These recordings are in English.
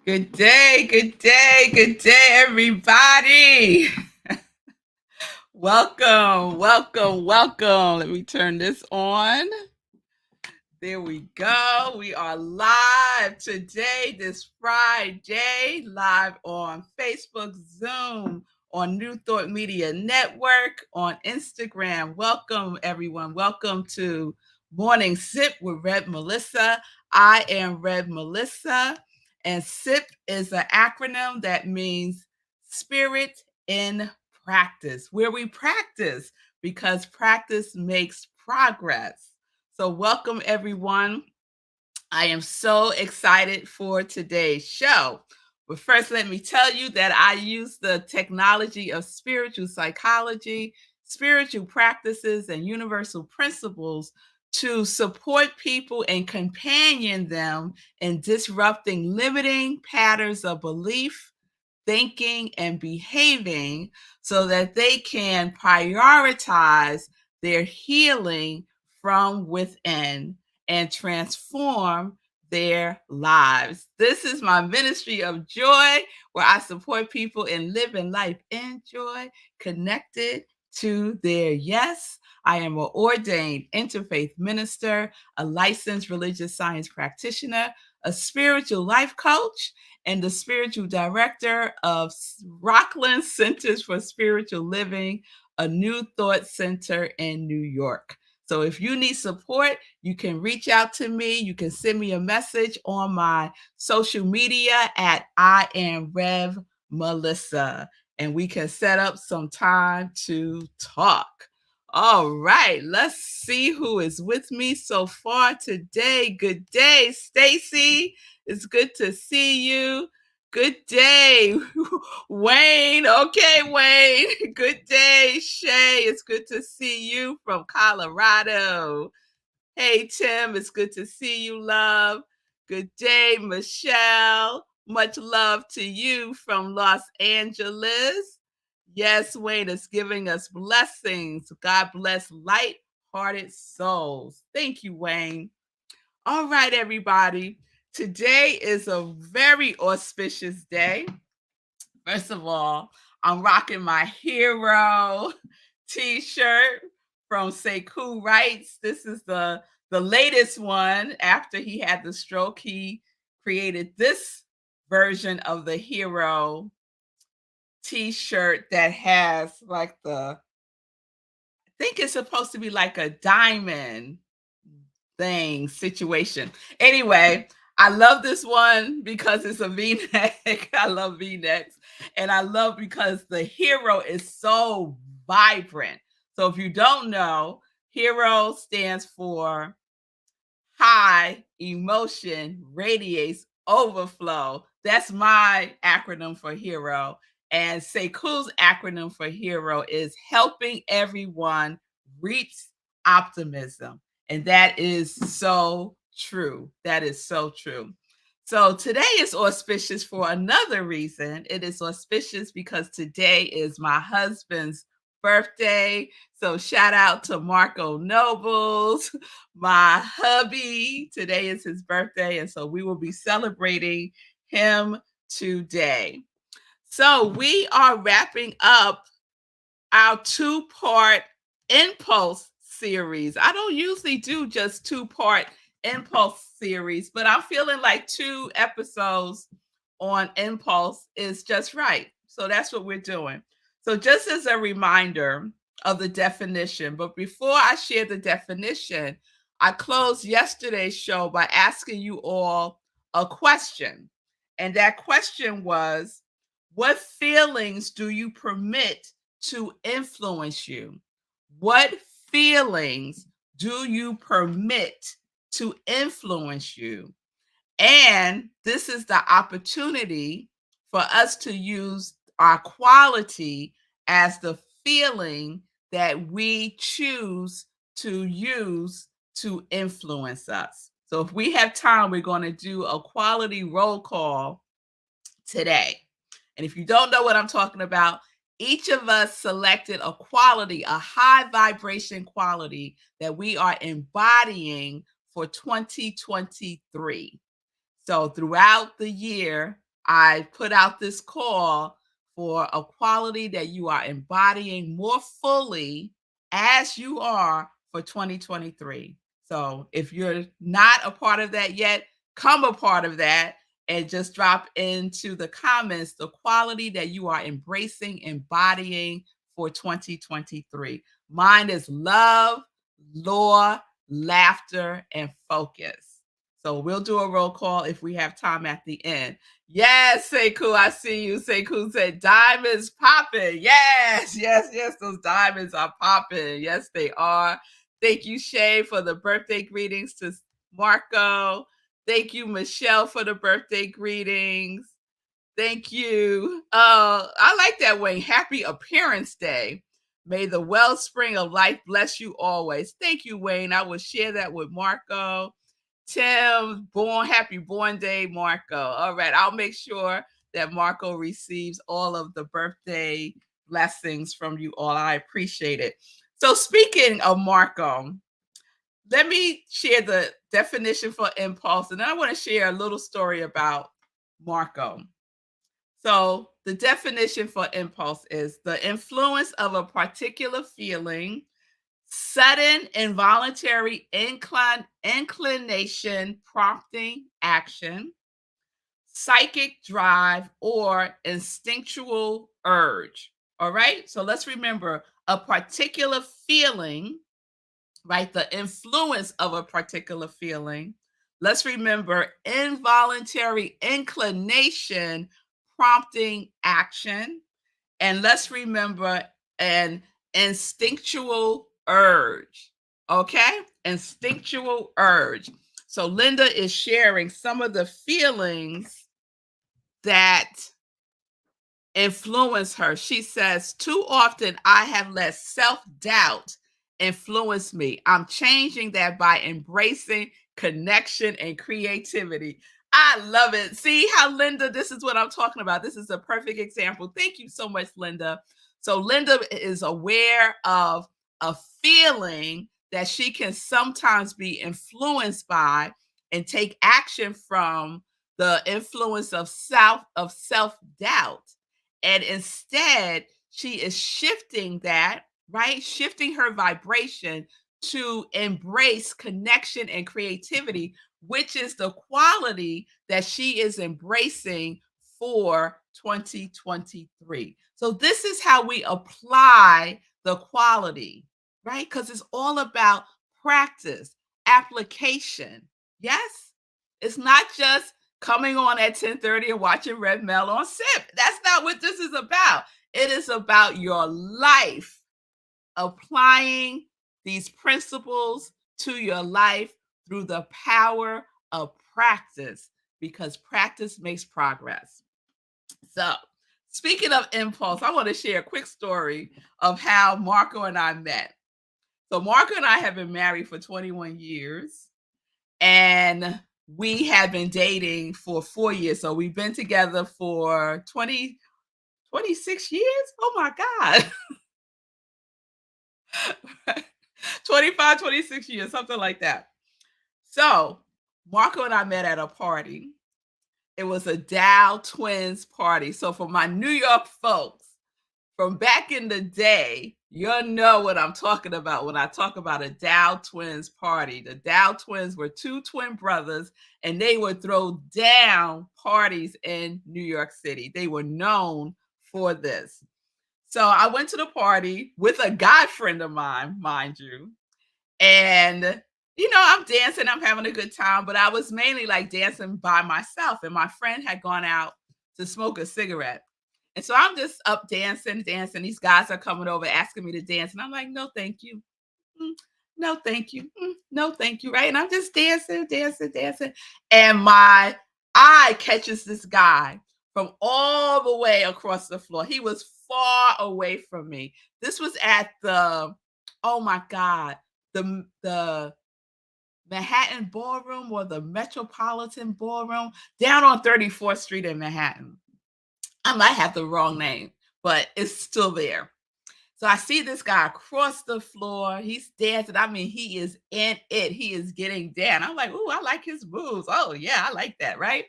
Good day, good day, everybody. Welcome. Let me turn this on. There we go. We are live today, this Friday, live on Facebook, Zoom, on New Thought Media Network, on Instagram. Welcome, everyone. Welcome to Morning Sip with Red Melissa. I am Red Melissa, and SIP is an acronym that means Spirit in Practice, where we practice because practice makes progress. So, welcome everyone. I am so excited for today's show. But first, let me tell you that I use the technology of spiritual psychology, spiritual practices, and universal principles to support people and companion them in disrupting limiting patterns of belief, thinking, and behaving so that they can prioritize their healing from within and transform their lives. This is my ministry of joy where I support people in living life in joy, connected to their yes. I am an ordained interfaith minister, a licensed religious science practitioner, a spiritual life coach, and the spiritual director of Rockland Centers for Spiritual Living, a New Thought Center in New York. So if you need support, you can reach out to me. You can send me a message on my social media at I am Rev Melissa, and we can set up some time to talk. All right, let's see who is with me so far today. Good day, Stacy. It's good to see you. Good day, Wayne. Okay, Wayne. Good day, Shay. It's good to see you from Colorado. Hey, Tim. It's good to see you, love. Good day, Michelle. Much love to you from Los Angeles. Yes, Wayne is giving us blessings. God bless light-hearted souls. Thank you, Wayne. All right, everybody. Today is a very auspicious day. First of all, I'm rocking my hero t-shirt from Sekou Writes. This is the latest one after he had the stroke. He created this version of the hero t-shirt that has like I think it's supposed to be like a diamond thing situation. Anyway, I love this one because it's a V-neck. I love V-necks. And I love because the hero is so vibrant. So if you don't know, hero stands for high emotion radiates overflow. That's my acronym for hero. And Sekou's acronym for hero is helping everyone reach optimism. And that is so true. That is so true. So today is auspicious for another reason. It is auspicious because today is my husband's birthday. So shout out to Marco Nobles, my hubby. Today is his birthday, and so we will be celebrating him today. So we are wrapping up our two-part impulse series. I don't usually do just two-part impulse series, but I'm feeling like 2 episodes on impulse is just right. So that's what we're doing. So just as a reminder of the definition, but before I share the definition, I closed yesterday's show by asking you all a question. And that question was, what feelings do you permit to influence you? What feelings do you permit to influence you? And this is the opportunity for us to use our quality as the feeling that we choose to use to influence us. So if we have time, we're going to do a quality roll call today. And if you don't know what I'm talking about, each of us selected a quality, a high vibration quality that we are embodying for 2023. So throughout the year, I put out this call for a quality that you are embodying more fully as you are for 2023. So if you're not a part of that yet, come a part of that and just drop into the comments the quality that you are embracing, embodying for 2023. Mine is love, law, laughter, and focus. So we'll do a roll call if we have time at the end. Yes, Sekou, I see you. Sekou said diamonds popping. Yes, yes, yes, those diamonds are popping. Yes, they are. Thank you, Shay, for the birthday greetings to Marco. Thank you, Michelle, for the birthday greetings. Thank you. I like that, Wayne. Happy Appearance Day. May the wellspring of life bless you always. Thank you, Wayne. I will share that with Marco. Tim, happy born day, Marco. All right, I'll make sure that Marco receives all of the birthday blessings from you all. I appreciate it. So speaking of Marco, let me share the definition for impulse, and then I want to share a little story about Marco. So the definition for impulse is the influence of a particular feeling, sudden involuntary inclination prompting action, psychic drive, or instinctual urge. All right. So let's remember a particular feeling, right? The influence of a particular feeling. Let's remember involuntary inclination prompting action. And let's remember an instinctual urge. Okay? Instinctual urge. So Linda is sharing some of the feelings that influence her. She says, too often I have let self-doubt influence me. I'm changing that by embracing connection and creativity. I love it. See how Linda, this is what I'm talking about. This is a perfect example. Thank you so much, Linda. So Linda is aware of a feeling that she can sometimes be influenced by and take action from the influence of self-doubt. And instead, she is shifting that, right? Shifting her vibration to embrace connection and creativity, which is the quality that she is embracing for 2023. So, this is how we apply the quality, right? Because it's all about practice, application. Yes? It's not just coming on at 10:30 and watching Red Mel on SIP. That's not what this is about. It is about your life, applying these principles to your life through the power of practice, because practice makes progress. So, speaking of impulse, I want to share a quick story of how Marco and I met. So, Marco and I have been married for 21 years. And we have been dating for 4 years. So we've been together for 26 years. Oh my God. 25, 26 years, something like that. So Marco and I met at a party. It was a Dow Twins party. So for my New York folks, from back in the day, you'll know what I'm talking about when I talk about a Dow Twins party. The Dow Twins were two twin brothers, and they would throw down parties in New York City. They were known for this. So I went to the party with a guy friend of mine, mind you. And, I'm dancing, I'm having a good time, but I was mainly like dancing by myself. And my friend had gone out to smoke a cigarette. And so I'm just up dancing, dancing. These guys are coming over asking me to dance. And I'm like, no, thank you. No, thank you. No, thank you. Right. And I'm just dancing, dancing, dancing. And my eye catches this guy from all the way across the floor. He was far away from me. This was at oh my God, the Manhattan Ballroom or the Metropolitan Ballroom down on 34th Street in Manhattan. I might have the wrong name, but it's still there. So I see this guy across the floor. He's dancing. I mean, he is in it. He is getting down. I'm like, ooh, I like his moves. Oh, yeah, I like that, right?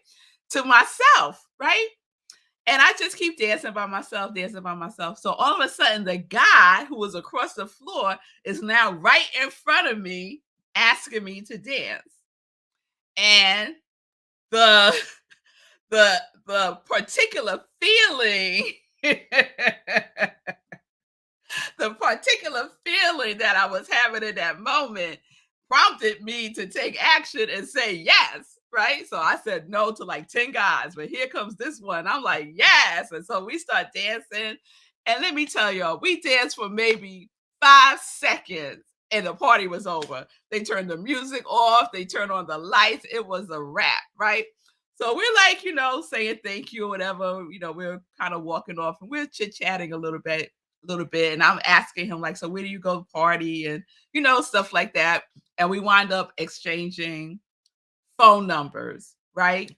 to myself, right? And I just keep dancing by myself, dancing by myself. So all of a sudden, the guy who was across the floor is now right in front of me asking me to dance. And the the particular feeling the particular feeling that I was having in that moment prompted me to take action and say yes, right? So I said no to like 10 guys, but here comes this one. I'm like, yes. And so we start dancing. And let me tell y'all, we danced for maybe 5 seconds and the party was over. They turned the music off, they turned on the lights. It was a wrap, right? So we're like, saying thank you or whatever. We're kind of walking off and we're chit chatting a little bit, and I'm asking him like, so where do you go party, and stuff like that. And we wind up exchanging phone numbers, right?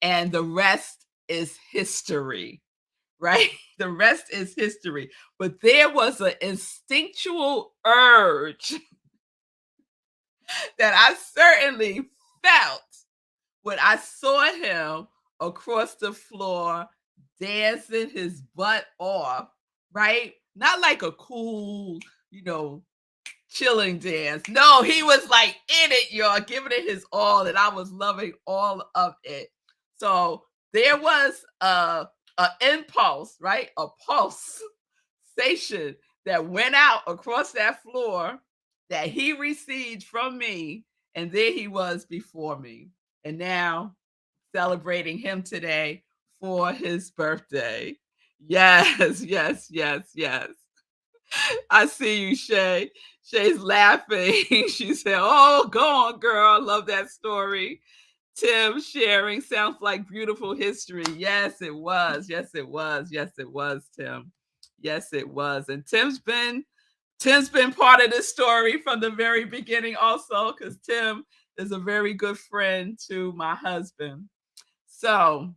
And the rest is history, right? The rest is history. But there was an instinctual urge that I certainly felt when I saw him across the floor dancing his butt off, right? Not like a cool, you know, chilling dance. No, he was like in it, y'all, giving it his all, and I was loving all of it. So there was a impulse, right? A pulsation that went out across that floor that he received from me, and there he was before me. And now celebrating him today for his birthday. Yes, yes, yes, yes. I see you, Shay. Shay's laughing. She said, "Oh, go on, girl. I love that story." Tim sharing sounds like beautiful history. Yes, it was. Yes, it was. Yes, it was, Tim. Yes, it was. And Tim's been part of this story from the very beginning also, because Tim is a very good friend to my husband. So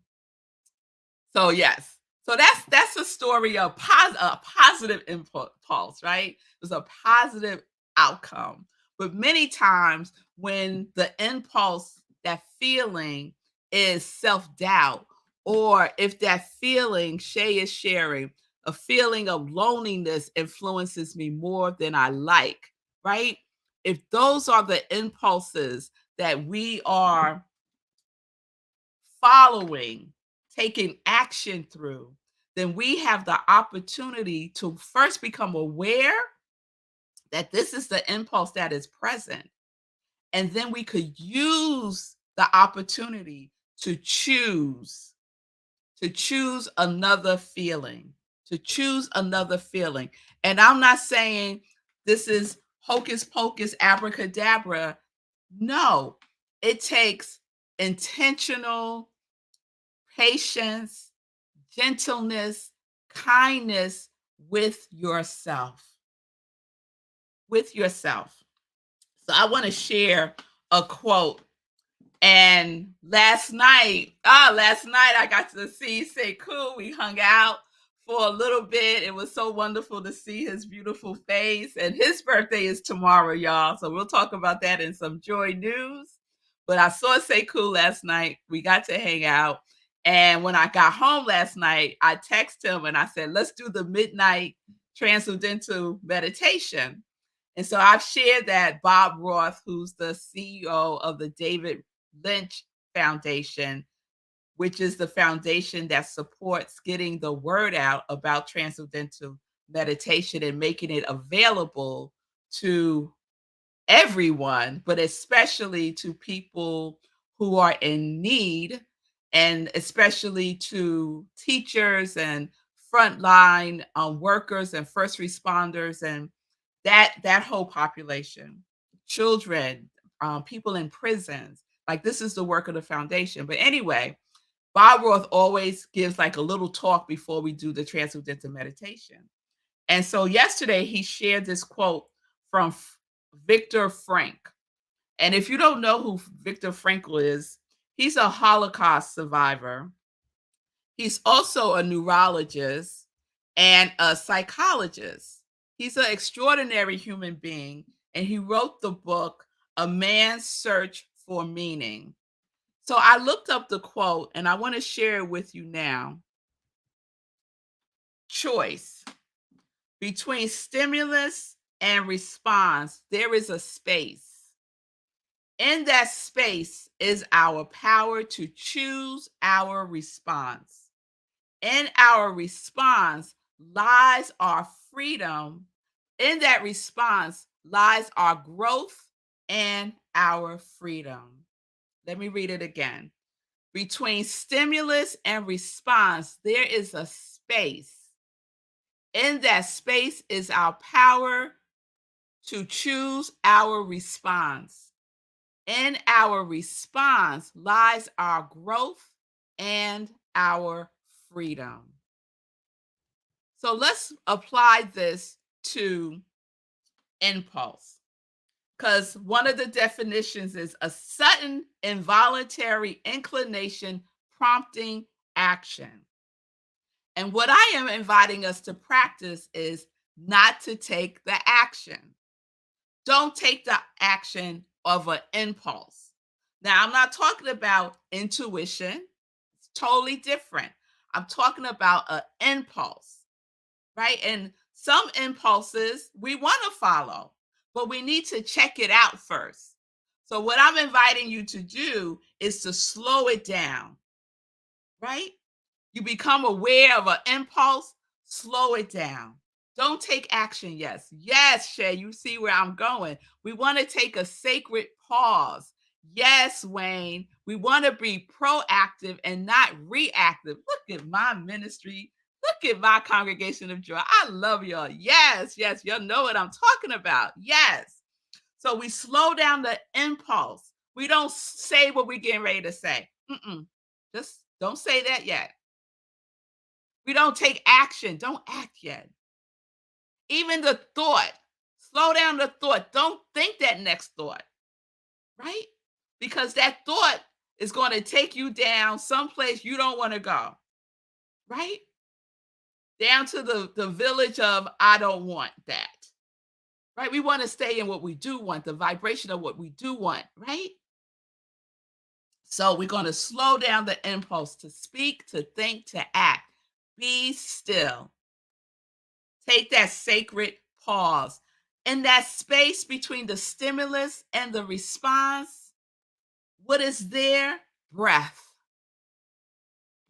yes. So that's a story of a positive impulse, right? It was a positive outcome. But many times when the impulse, that feeling is self-doubt, or if that feeling Shay is sharing, a feeling of loneliness influences me more than I like, right? If those are the impulses that we are following, taking action through, then we have the opportunity to first become aware that this is the impulse that is present. And then we could use the opportunity to choose another feeling, to choose another feeling. And I'm not saying this is hocus pocus, abracadabra. No, it takes intentional patience, gentleness, kindness with yourself. With yourself. So I want to share a quote. And last night I got to see Sekou. We hung out for a little bit. It was so wonderful to see his beautiful face. And his birthday is tomorrow, y'all. So we'll talk about that in some joy news. But I saw Sekou last night. We got to hang out. And when I got home last night, I texted him and I said, let's do the midnight transcendental meditation. And so I've shared that Bob Roth, who's the CEO of the David Lynch Foundation, which is the foundation that supports getting the word out about transcendental meditation and making it available to everyone, but especially to people who are in need, and especially to teachers and frontline workers and first responders, and that whole population, children, people in prisons. Like, this is the work of the foundation. But anyway, Bob Roth always gives like a little talk before we do the transcendental meditation. And so yesterday he shared this quote from Viktor Frank. And if you don't know who Viktor Frankl is, he's a Holocaust survivor. He's also a neurologist and a psychologist. He's an extraordinary human being, and he wrote the book A Man's Search for Meaning. So I looked up the quote and I want to share it with you now. Choice. Between stimulus and response, there is a space. In that space is our power to choose our response. In our response lies our freedom. In that response lies our growth and our freedom. Let me read it again. Between stimulus and response, there is a space. In that space is our power to choose our response. In our response lies our growth and our freedom. So let's apply this to impulse, because one of the definitions is a sudden involuntary inclination prompting action. And what I am inviting us to practice is not to take the action. Don't take the action of an impulse. Now, I'm not talking about intuition, it's totally different. I'm talking about an impulse, right? And some impulses we want to follow, but we need to check it out first. So, what I'm inviting you to do is to slow it down, right? You become aware of an impulse, slow it down. Don't take action. Yes. Yes, Shay, you see where I'm going. We want to take a sacred pause. Yes, Wayne, we want to be proactive and not reactive. Look at my ministry. Look at my congregation of joy. I love y'all. Yes, yes, y'all know what I'm talking about. Yes. So we slow down the impulse. We don't say what we're getting ready to say. Just don't say that yet. We don't take action. Don't act yet. Even the thought, slow down the thought. Don't think that next thought, right? Because that thought is going to take you down someplace you don't want to go, right? Down to the village of, I don't want that, right? We want to stay in what we do want, the vibration of what we do want, right? So we're going to slow down the impulse to speak, to think, to act. Be still. Take that sacred pause. In that space between the stimulus and the response, what is there? Breath.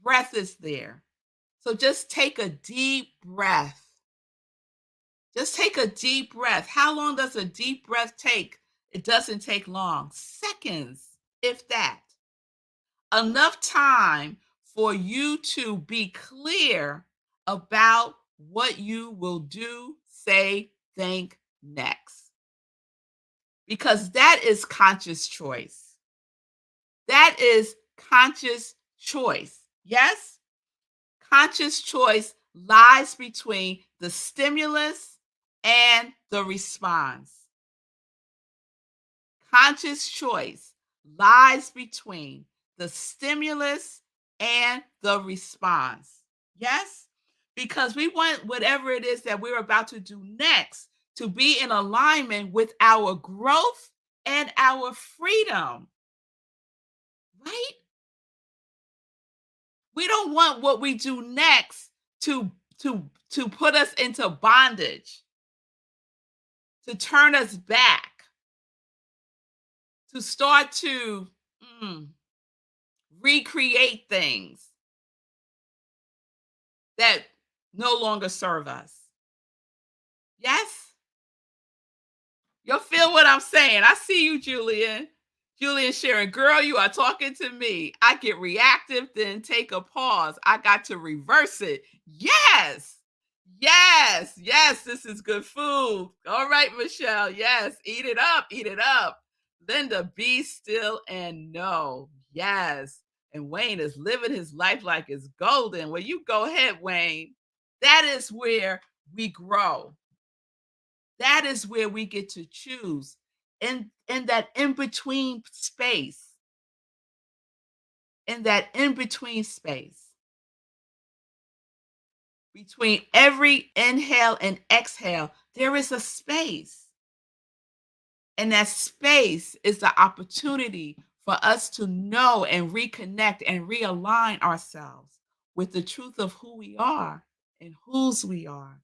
Breath is there. So just take a deep breath. Just take a deep breath. How long does a deep breath take? It doesn't take long. Seconds, if that. Enough time for you to be clear about what you will do, say, think next. Because that is conscious choice. That is conscious choice. Yes? Conscious choice lies between the stimulus and the response. Conscious choice lies between the stimulus and the response. Yes? Because we want whatever it is that we're about to do next to be in alignment with our growth and our freedom. Right? We don't want what we do next to put us into bondage, to turn us back, to start to recreate things that no longer serve us. Yes? You'll feel what I'm saying. I see you, Julian. Julian sharing, girl, you are talking to me. I get reactive, then take a pause. I got to reverse it. Yes. Yes. Yes. This is good food. All right, Michelle. Yes. Eat it up. Eat it up. Linda, be still and know. Yes. And Wayne is living his life like it's golden. Well, you go ahead, Wayne. That is where we grow. That is where we get to choose in that in-between space. In that in-between space. Between every inhale and exhale, there is a space. And that space is the opportunity for us to know and reconnect and realign ourselves with the truth of who we are and whose we are.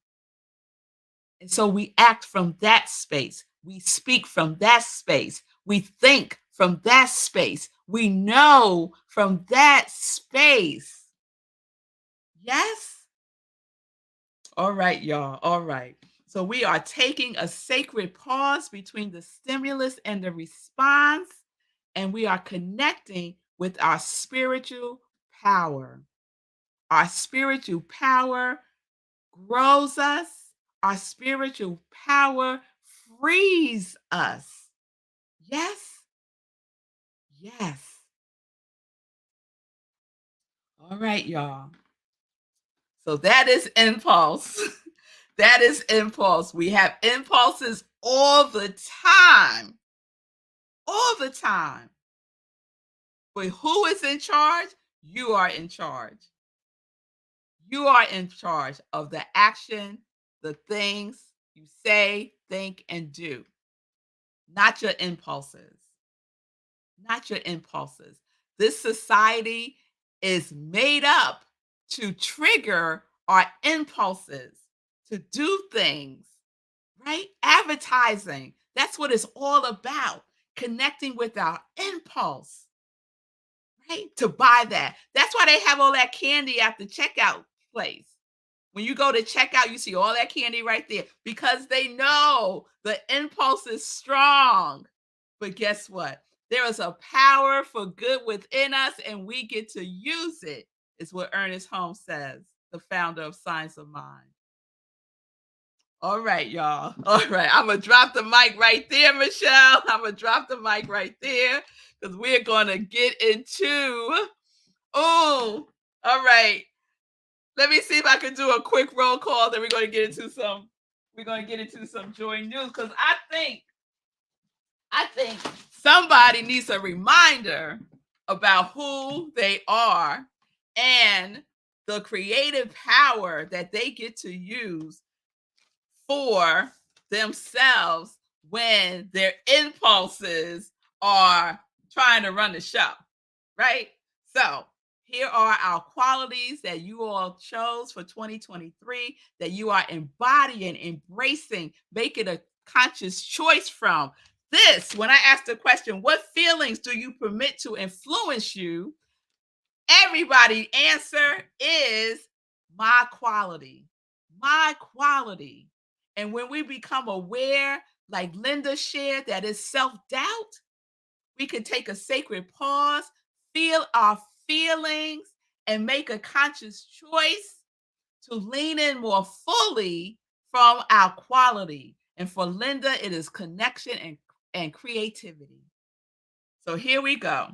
And so we act from that space. We speak from that space. We think from that space. We know from that space. Yes? All right, y'all. All right. So we are taking a sacred pause between the stimulus and the response, and we are connecting with our spiritual power. Our spiritual power grows us, our spiritual power frees us. Yes? Yes. All right, y'all. So that is impulse. That is impulse. We have impulses all the time. All the time. But who is in charge? You are in charge. You are in charge of the action, the things you say, think, and do, not your impulses. Not your impulses. This society is made up to trigger our impulses to do things, right? Advertising, that's what it's all about. Connecting with our impulse, right? To buy that. That's why they have all that candy at the checkout place. When you go to checkout, you see all that candy right there because they know the impulse is strong. But guess what? There is a power for good within us, and we get to use it, is what Ernest Holmes says, the founder of Science of Mind. All right, y'all. All right. I'm going to drop the mic right there, Michelle. I'm going to drop the mic right there because we're going to get into. Oh, all right. Let me see if I can do a quick roll call. Then we're going to get into some. We're going to get into some joy news because I think somebody needs a reminder about who they are and the creative power that they get to use for themselves when their impulses are trying to run the show, right? So, here are our qualities that you all chose for 2023 that you are embodying, embracing, making a conscious choice from. This, when I asked the question, what feelings do you permit to influence you? Everybody's answer is my quality. My quality. And when we become aware, like Linda shared, that is self doubt, we can take a sacred pause, feel our feelings, and make a conscious choice to lean in more fully from our quality. And for Linda, it is connection and creativity. So here we go.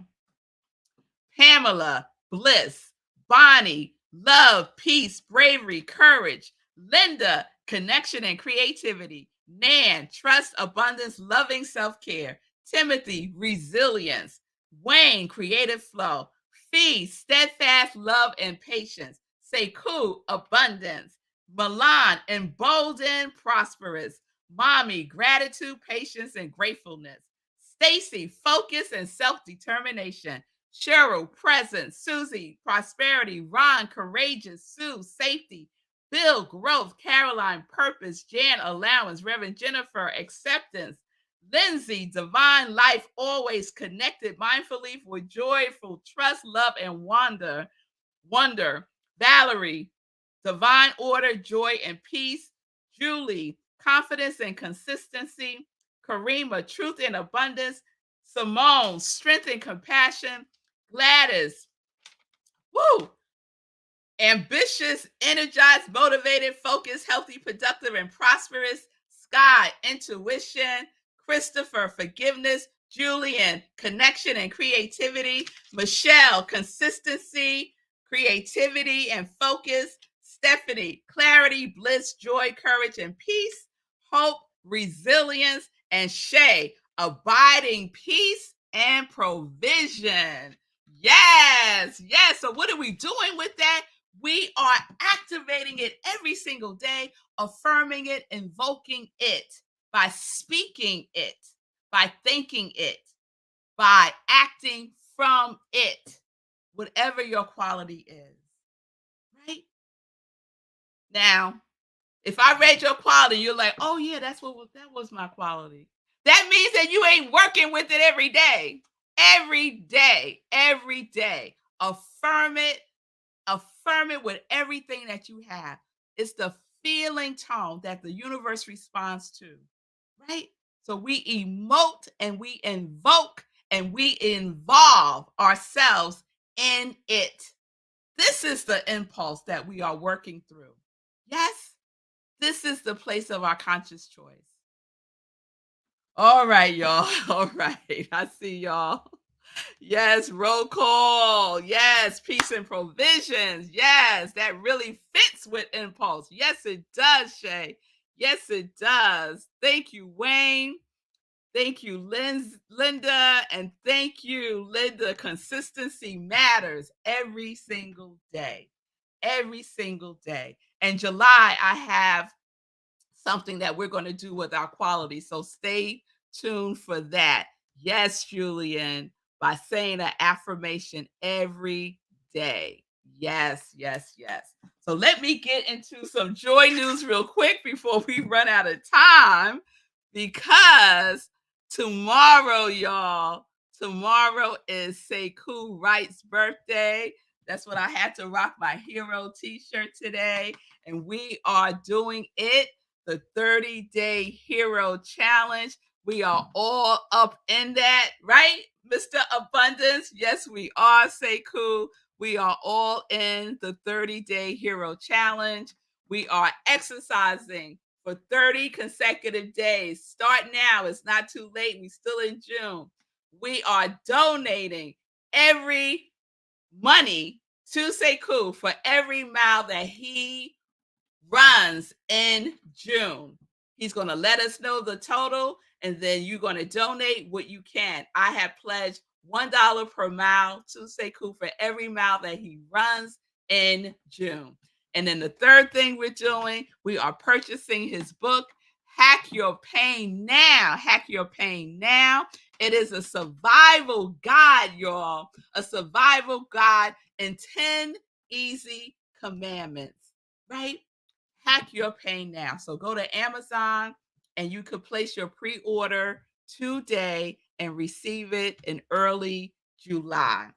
Pamela, bliss. Bonnie, love, peace, bravery, courage. Linda, connection and creativity. Nan, trust, abundance, loving self-care. Timothy, resilience. Wayne, creative flow. Fee, steadfast love and patience. Sekou, abundance. Milan, emboldened, prosperous. Mommy, gratitude, patience, and gratefulness. Stacy, focus and self-determination. Cheryl, presence. Susie, prosperity. Ron, courageous. Sue, safety. Bill, growth. Caroline, purpose. Jan, allowance. Reverend Jennifer, acceptance. Lindsay, divine life, always connected mindfully for joyful trust, love, and wonder. Valerie, divine order, joy, and peace. Julie, confidence and consistency. Karima, truth and abundance. Simone, strength and compassion. Gladys, woo, ambitious, energized, motivated, focused, healthy, productive, and prosperous. Sky, intuition. Christopher, forgiveness. Julian, connection and creativity. Michelle, consistency, creativity, and focus. Stephanie, clarity, bliss, joy, courage, and peace. Hope, resilience, and Shay, abiding peace and provision. Yes, yes. So, what are we doing with that? We are activating it every single day, affirming it, invoking it by speaking it, by thinking it, by acting from it, whatever your quality is, right? Now, if I read your quality, you're like, oh yeah, that was my quality. That means that you ain't working with it every day. Every day, every day. Affirm it with everything that you have. It's the feeling tone that the universe responds to, right? So we emote and we invoke and we involve ourselves in it. This is the impulse that we are working through. Yes, this is the place of our conscious choice. All right, y'all. All right. I see y'all. Yes, roll call. Yes, peace and provisions. Yes, that really fits with impulse. Yes, it does, Shay. Yes, it does. Thank you, Wayne. Thank you, Linda. And thank you, Linda. Consistency matters every single day. Every single day. And July, I have something that we're going to do with our quality. So stay tuned for that. Yes, Julian, by saying an affirmation every day. Yes, yes, yes. So let me get into some joy news real quick before we run out of time because tomorrow, y'all, tomorrow is Sekou Writes' birthday. That's what I had to rock my hero t-shirt today. And we are doing it the 30-day hero challenge. We are all up in that, right, Mr. Abundance? Yes, we are, Sekou. We are all in the 30-day hero challenge. We are exercising for 30 consecutive days. Start now. It's not too late. We're still in June. We are donating every money to Sekou for every mile that he runs in June. He's going to let us know the total, and then you're going to donate what you can. I have pledged $1 per mile to Sekou for every mile that he runs in June. And then the third thing we're doing, we are purchasing his book, Hack Your Pain Now. Hack Your Pain Now. It is a survival guide, y'all. A survival guide in 10 easy commandments, right? Hack Your Pain Now. So go to Amazon and you could place your pre-order today and receive it in early July.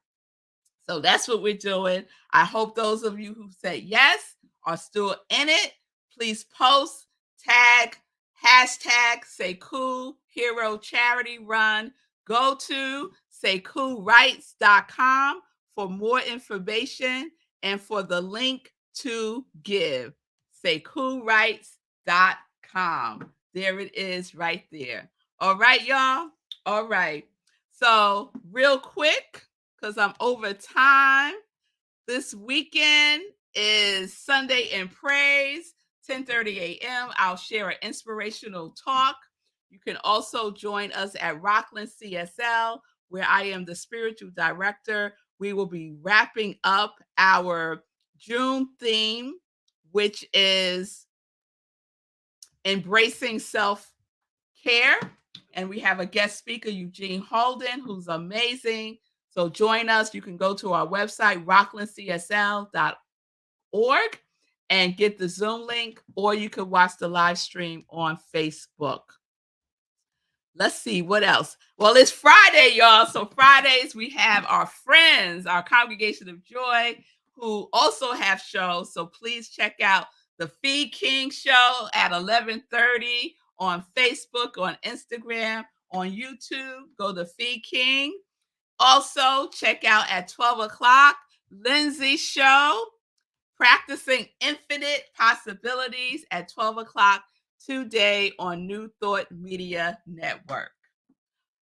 So that's what we're doing. I hope those of you who said yes are still in it. Please post, tag, hashtag Sekou Hero Charity Run. Go to SekouWrites.com for more information and for the link to give. SekouWrites.com. There it is right there. All right, y'all. All right. So real quick, because I'm over time. This weekend is Sunday in Praise, 10:30 a.m. I'll share an inspirational talk. You can also join us at Rockland CSL, where I am the spiritual director. We will be wrapping up our June theme, which is embracing self-care. And we have a guest speaker, Eugene Holden, who's amazing. So join us. You can go to our website, rocklandcsl.org, and get the Zoom link, or you could watch the live stream on Facebook. Let's see what else. Well, it's Friday, y'all. So Fridays we have our friends, our Congregation of Joy, who also have shows. So please check out the Feed King show at 11:30 on Facebook, on Instagram, on YouTube. Go to Feed King. Also, check out at 12 o'clock, Lindsay's show, Practicing Infinite Possibilities at 12 o'clock today on New Thought Media Network.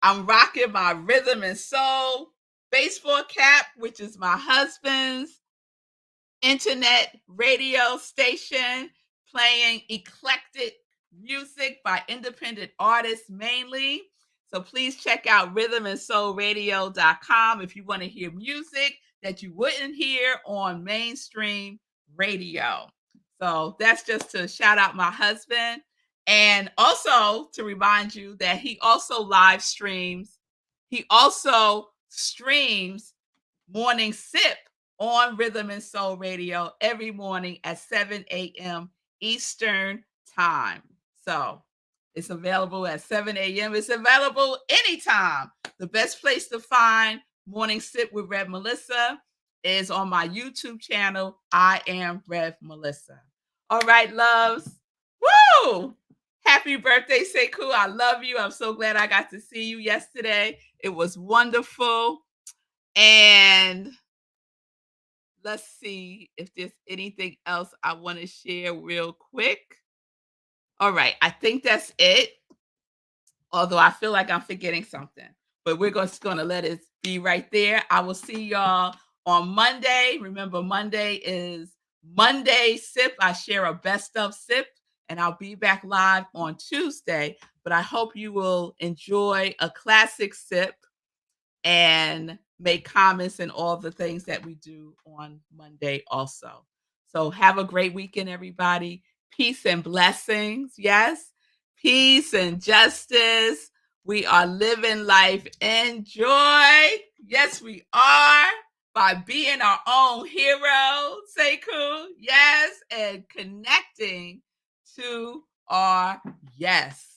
I'm rocking my Rhythm and Soul baseball cap, which is my husband's internet radio station, playing eclectic music by independent artists mainly. So please check out rhythmandsoulradio.com if you want to hear music that you wouldn't hear on mainstream radio. So that's just to shout out my husband, and also to remind you that he also live streams. He also streams Morning Sip on Rhythm and Soul Radio every morning at 7 a.m. Eastern Time. So it's available at 7 a.m. It's available anytime. The best place to find Morning Sip with Rev Melissa is on my YouTube channel. I am Rev Melissa. All right, loves. Woo! Happy birthday, Sekou. I love you. I'm so glad I got to see you yesterday. It was wonderful. And let's see if there's anything else I want to share real quick. All right, I think that's it. Although I feel like I'm forgetting something, but we're just going to let it be right there. I will see y'all on Monday. Remember, Monday is Monday Sip. I share a best of sip, and I'll be back live on Tuesday. But I hope you will enjoy a classic sip and make comments and all the things that we do on Monday also. So have a great weekend, everybody. Peace and blessings. Yes. Peace and justice. We are living life in joy. Yes, we are. By being our own hero, Sekou. Yes. And connecting to our yes.